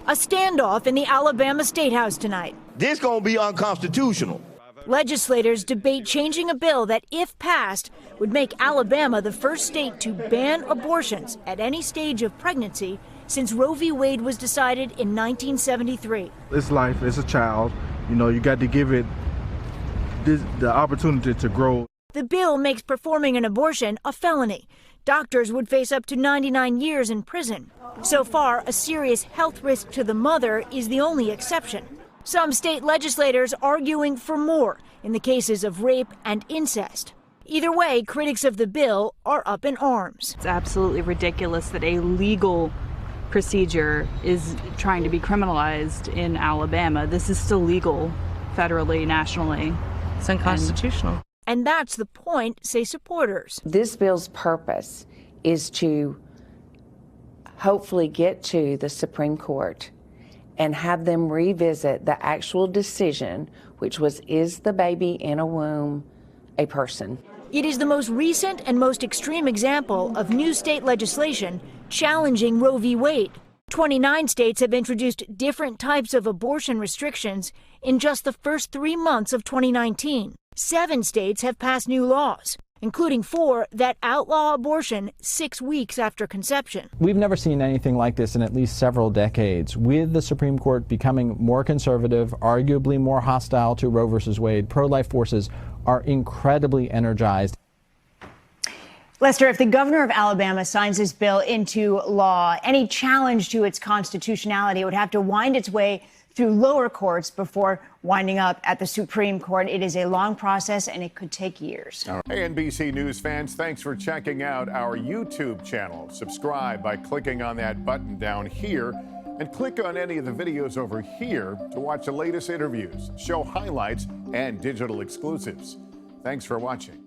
A standoff in the Alabama State House tonight. This gonna be unconstitutional. Legislators debate changing a bill that, if passed, would make Alabama the first state to ban abortions at any stage of pregnancy since Roe v. Wade was decided in 1973. It's life, it's a child. You know, you got to give it the opportunity to grow. The bill makes performing an abortion a felony. Doctors would face up to 99 years in prison. So far, a serious health risk to the mother is the only exception. Some state legislators arguing for more in the cases of rape and incest. Either way, critics of the bill are up in arms. It's absolutely ridiculous that a legal procedure is trying to be criminalized in Alabama. This is still legal federally, nationally. It's unconstitutional. And that's the point, say supporters. This bill's purpose is to hopefully get to the Supreme Court and have them revisit the actual decision, which was, is the baby in a womb a person? It is the most recent and most extreme example of new state legislation challenging Roe v. Wade. 29 states have introduced different types of abortion restrictions in just the first 3 months of 2019. 7 states have passed new laws, including 4 that outlaw abortion 6 weeks after conception. We've never seen anything like this in at least several decades. With the Supreme Court becoming more conservative, arguably more hostile to Roe v. Wade, pro-life forces are incredibly energized. Lester, if the governor of Alabama signs this bill into law, any challenge to its constitutionality would have to wind its way through lower courts before winding up at the Supreme Court. It is a long process, and it could take years. Hey, NBC News fans, thanks for checking out our YouTube channel. Subscribe by clicking on that button down here, and click on any of the videos over here to watch the latest interviews, show highlights, and digital exclusives. Thanks for watching.